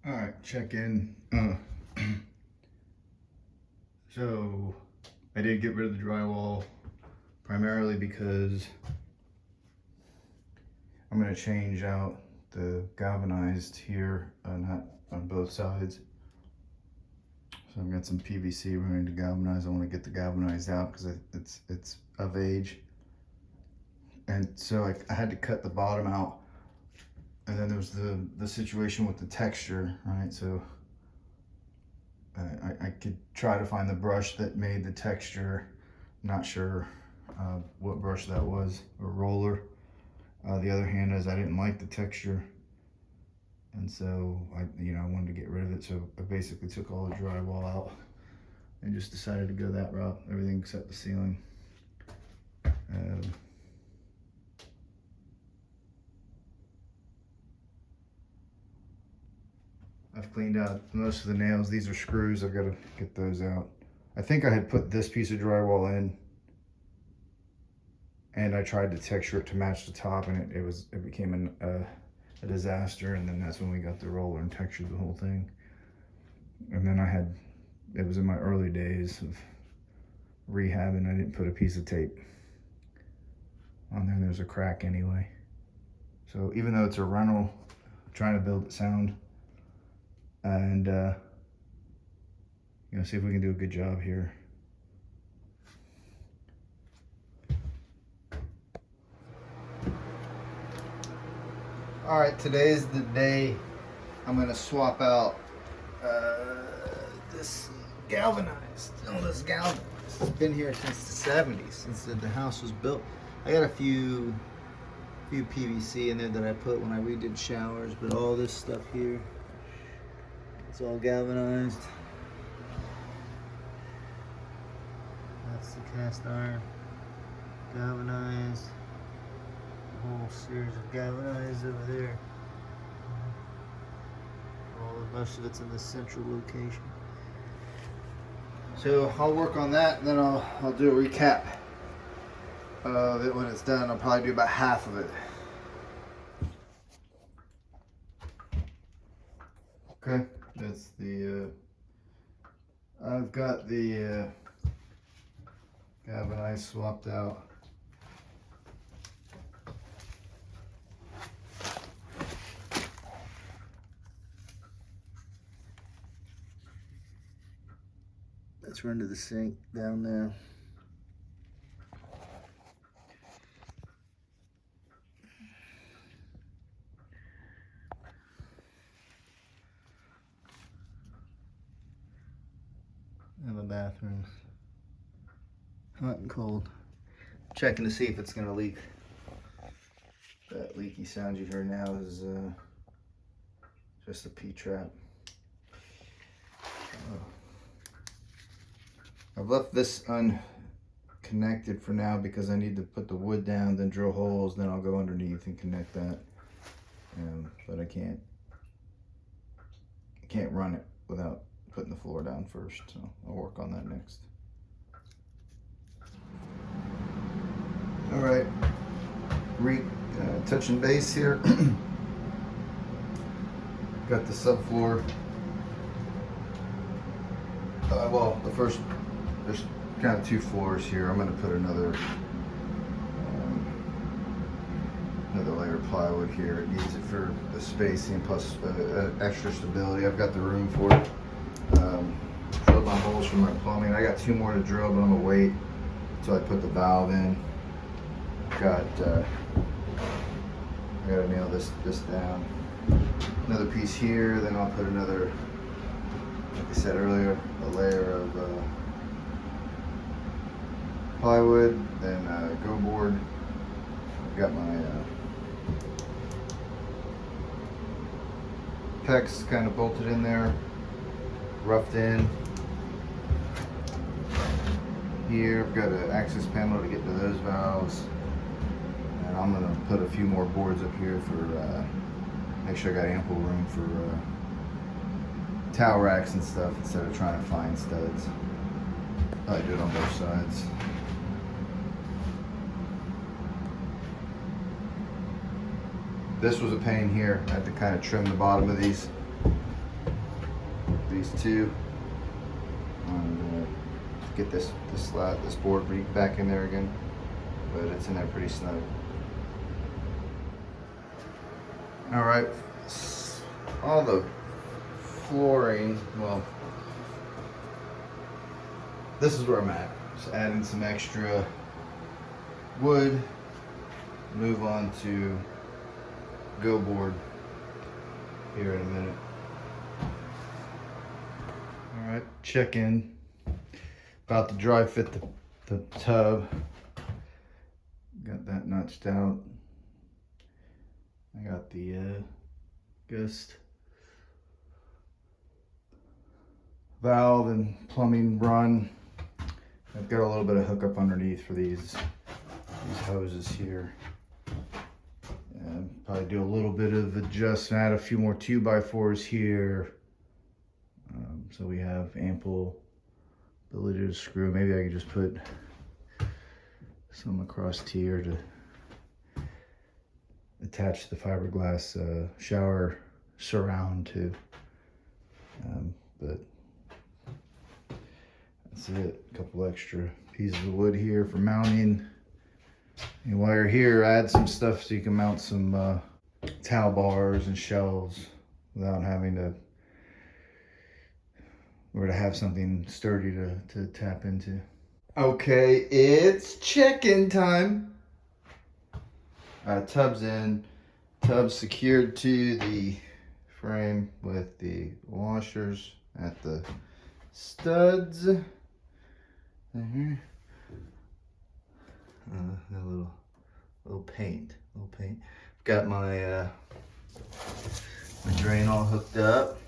All right, check in. So I did get rid of the drywall primarily because I'm going to change out the galvanized here on both sides. So I've got some PVC running to galvanize. I want to get the galvanized out because it's of age. And so I had to cut the bottom out. And then there was the situation with the texture, right? So I could try to find the brush that made the texture. Not sure what brush that was, or roller. The other hand is I didn't like the texture, and so I wanted to get rid of it. So I basically took all the drywall out and just decided to go that route. Everything except the ceiling. I've cleaned out most of the nails. These are screws. I've got to get those out. I think I had put this piece of drywall in, and I tried to texture it to match the top, and it became a disaster. And then that's when we got the roller and textured the whole thing. And then it was in my early days of rehabbing. I didn't put a piece of tape on there. There's a crack anyway. So even though it's a rental, I'm trying to build it sound. And see if we can do a good job here. All right, today's the day I'm gonna swap out this galvanized. Oh, this galvanized. It's been here since the 70s, since the house was built. I got a few PVC in there that I put when I redid showers, but all this stuff here, it's all galvanized. That's the cast iron, galvanized. A whole series of galvanized over there. Most of it's in the central location. So I'll work on that, and then I'll do a recap of it when it's done. I'll probably do about half of it. Okay, that's the. I've got the galvanized swapped out. Let's run to the sink down there. And the bathrooms. Hot and cold. Checking to see if it's gonna leak. That leaky sound you hear now is just a P-trap. I've left this unconnected for now because I need to put the wood down, then drill holes, then I'll go underneath and connect that. But I can't run it without putting the floor down first, so I'll work on that next. All right, touching base here. Got the subfloor. Well, there's kind of two floors here. I'm going to put another layer of plywood here. It needs it for the spacing plus extra stability. I've got the room for it. Drilled my holes for my plumbing. I got two more to drill, but I'm going to wait until I put the valve in. I gotta nail this down. Another piece here, then I'll put another, like I said earlier, a layer of plywood, then go board. I've got my pex kind of bolted in there, roughed in. Here I've got an access panel to get to those valves, and I'm gonna put a few more boards up here for make sure I got ample room for towel racks and stuff instead of trying to find studs. I do it on both sides. This was a pain here. I had to kind of trim the bottom of these these two. I'm gonna get this board back in there again, but it's in there pretty snug. All right, all the flooring, well, this is where I'm at. Just adding some extra wood, move on to go board here in a minute. All right, check in. About to dry fit the tub. Got that notched out. I got the gust valve and plumbing run. I've got a little bit of hookup underneath for these hoses here. Probably do a little bit of adjustment, add a few more 2x4s here. So we have ample ability to screw. Maybe I could just put some across here to attach the fiberglass shower surround to. But that's it. A couple extra pieces of wood here for mounting. And while you're here, add some stuff so you can mount some towel bars and shelves without having to, or to have something sturdy to tap into. Okay, it's check-in time. Tub's in, tub's secured to the frame with the washers at the studs. There. A little paint. Got my drain all hooked up.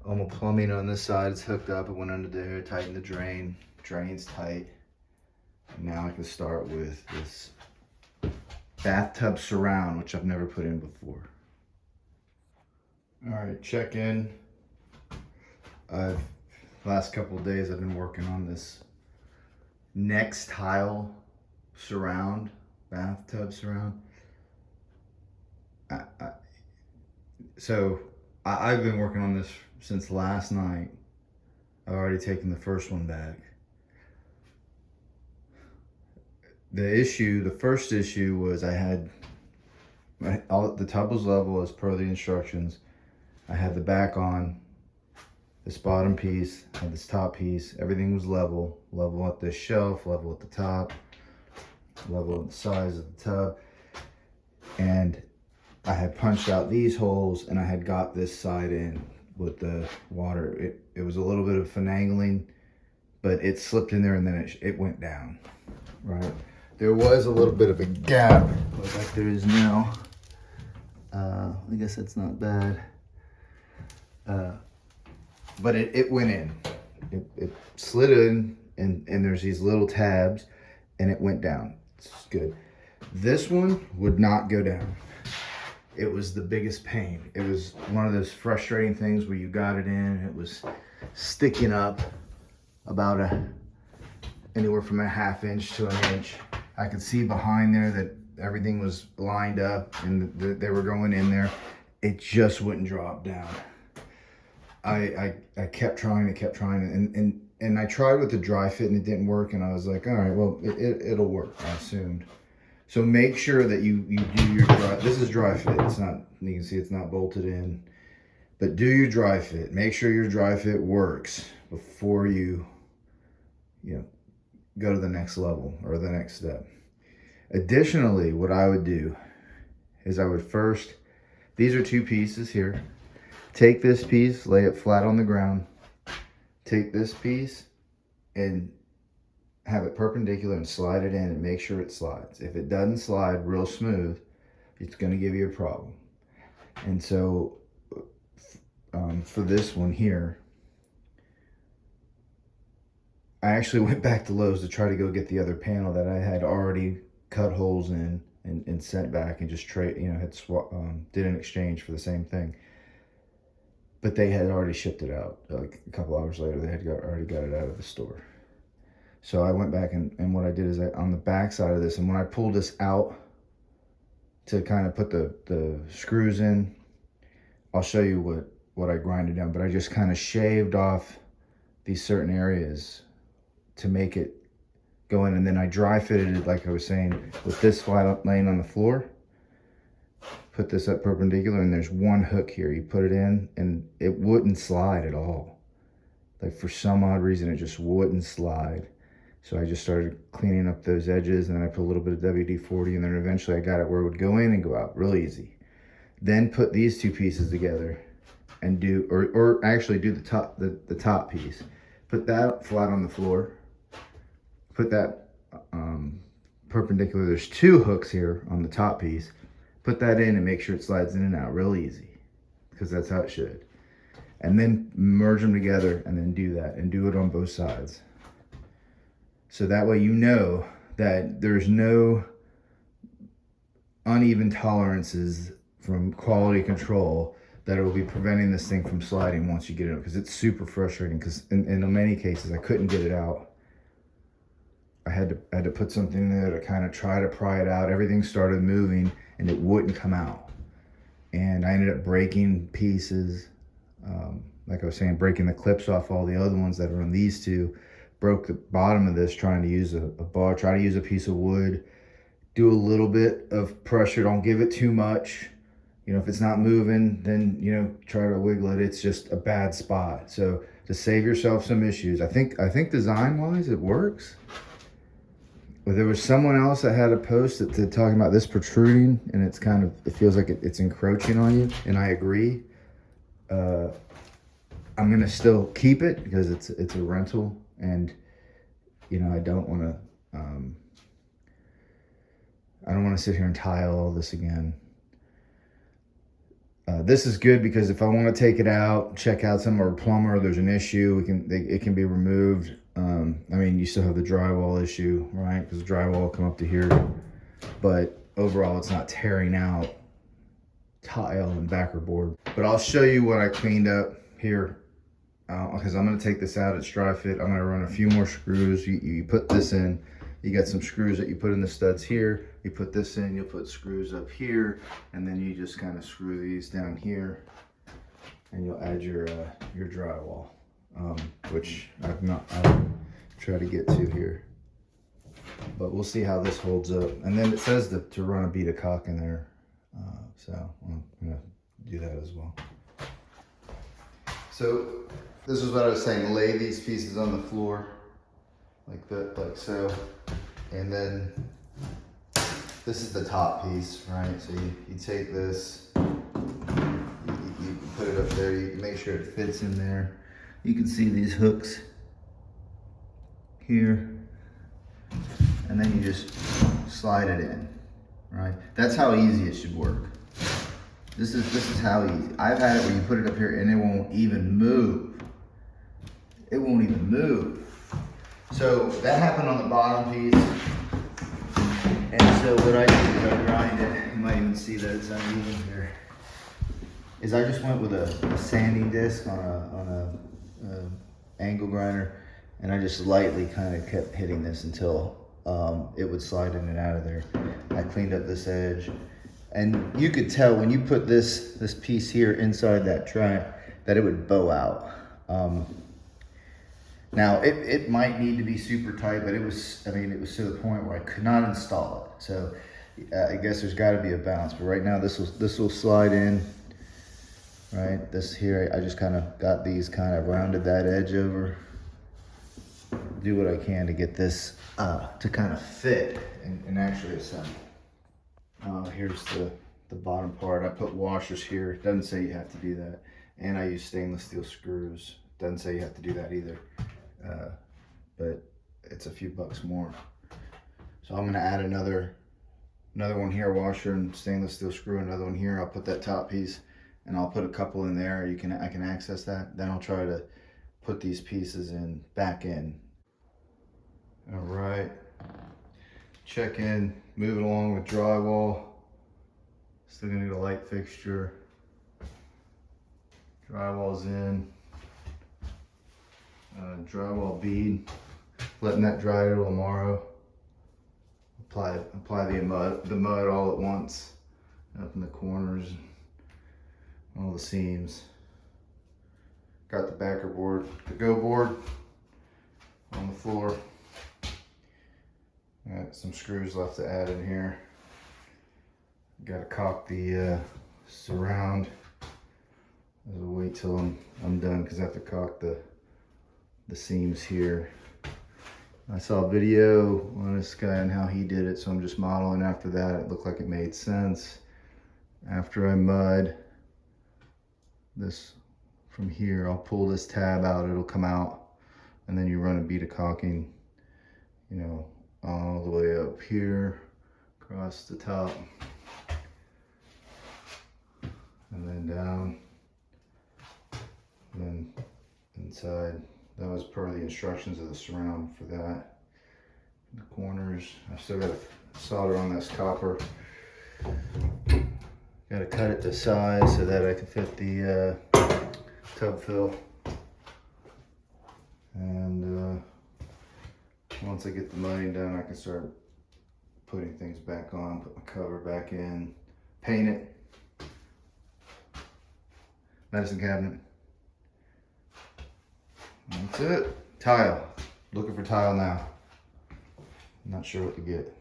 All my plumbing on this side is hooked up. It went under there, tightened the drain. Drain's tight. And now I can start with this bathtub surround, which I've never put in before. All right, check in. Last couple of days I've been working on this next tile surround, bathtub surround. I've been working on this since last night. I've already taken the first one back. The first issue was the tub was level as per the instructions. I had the back on, this bottom piece, had this top piece, everything was level at the shelf, level at the top, level at the size of the tub. And I had punched out these holes and I had got this side in with the water. It was a little bit of finagling, but it slipped in there and then it went down, right? There was a little bit of a gap, like there is now. I guess that's not bad. But it went in. It slid in, and there's these little tabs, and it went down. It's good. This one would not go down. It was the biggest pain. It was one of those frustrating things where you got it in, and it was sticking up about anywhere from a ½ inch to an inch. I could see behind there that everything was lined up, and they were going in there. It just wouldn't drop down. I kept trying, and I tried with the dry fit and it didn't work, and I was like, all right, well, it'll work, I assumed. So make sure that you do your dry, this is dry fit, it's not, you can see it's not bolted in, but do your dry fit. Make sure your dry fit works before you go to the next level or the next step. Additionally, what I would do is I would first, these are two pieces here. Take this piece, lay it flat on the ground. Take this piece and have it perpendicular and slide it in and make sure it slides. If it doesn't slide real smooth, it's going to give you a problem. And so for this one here, I actually went back to Lowe's to try to go get the other panel that I had already cut holes in and sent back and just did an exchange for the same thing. But they had already shipped it out. Like a couple hours later, they had already got it out of the store. So I went back and what I did is on the back side of this, and when I pulled this out to kind of put the screws in, I'll show you what I grinded down, but I just kind of shaved off these certain areas to make it go in, and then I dry fitted it, like I was saying, with this flat laying on the floor. Put this up perpendicular, and there's one hook here. You put it in, and it wouldn't slide at all. Like, for some odd reason, it just wouldn't slide. So I just started cleaning up those edges, and then I put a little bit of WD-40, and then eventually I got it where it would go in and go out real easy. Then put these two pieces together and do, or actually do the top piece. Put that flat on the floor. Put that perpendicular. There's two hooks here on the top piece. Put that in and make sure it slides in and out real easy, because that's how it should. And then merge them together, and then do that, and do it on both sides. So that way you know that there's no uneven tolerances from quality control that will be preventing this thing from sliding once you get it out, because it's super frustrating, because in many cases I couldn't get it out. I had to put something in there to kind of try to pry it out. Everything started moving and it wouldn't come out. And I ended up breaking pieces. Like I was saying, breaking the clips off all the other ones that are on these two. Broke the bottom of this trying to use a bar, try to use a piece of wood. Do a little bit of pressure, don't give it too much. You know, if it's not moving, then, you know, try to wiggle it. It's just a bad spot. So to save yourself some issues, I think design-wise it works. But there was someone else that had a post that talking about this protruding, and it's kind of, it feels like it's encroaching on you, and I agree. I'm gonna still keep it because it's a rental, and you know, I don't want to sit here and tile all this again. This is good because if I want to take it out, check out some, or a plumber, there's an issue, it can be removed. I mean, you still have the drywall issue, right? Because the drywall will come up to here, but overall it's not tearing out tile and backer board. But I'll show you what I cleaned up here, because I'm going to take this out. It's dry fit. I'm going to run a few more screws. You put this in, you got some screws that you put in the studs here, you put this in, you'll put screws up here, and then you just kind of screw these down here, and you'll add your drywall, which I'll try to get to here, but we'll see how this holds up. And then it says to run a bead of caulk in there, so I'm gonna do that as well. So this is what I was saying, lay these pieces on the floor like that, like so, and then this is the top piece, right? So you take this, you put it up there, you make sure it fits in there. You can see these hooks here, and then you just slide it in, right? That's how easy it should work. This is how easy. I've had it where you put it up here and it won't even move. It won't even move. So that happened on the bottom piece. And so what I did is I grind it. You might even see that it's uneven here. Is I just went with a sanding disc on a angle grinder, and I just lightly kind of kept hitting this until it would slide in and out of there. I cleaned up this edge, and you could tell when you put this piece here inside that track that it would bow out. Now it might need to be super tight, but it was to the point where I could not install it. So I guess there's got to be a balance. But right now this will slide in. Right, this here, I just kind of got these kind of rounded that edge over. Do what I can to get this to kind of fit and actually assemble. Here's the bottom part. I put washers here. It doesn't say you have to do that. And I use stainless steel screws. Doesn't say you have to do that either. But it's a few bucks more. So I'm gonna add another one here, washer and stainless steel screw, another one here. I'll put that top piece, and I'll put a couple in there. I can access that. Then I'll try to put these pieces back in. All right, check in, move it along with drywall. Still gonna need a light fixture. Drywall's in. Drywall bead, letting that dry till tomorrow. Apply the mud all at once, up in the corners. all the seams. Got the backer board, the go board on the floor. Got some screws left to add in here. Got to caulk the surround. I'll wait till I'm done because I have to caulk the seams here. I saw a video on this guy and how he did it, so I'm just modeling after that. It looked like it made sense. After I mud this from here, I'll pull this tab out, it'll come out, and then you run a bead of caulking, you know, all the way up here, across the top, and then down, and then inside. That was part of the instructions of the surround for that. The corners, I still got to solder on this copper. Got to cut it to size so that I can fit the tub fill. And once I get the mudding done, I can start putting things back on, put my cover back in, paint it. Medicine cabinet. That's it. Tile. Looking for tile now. Not sure what to get.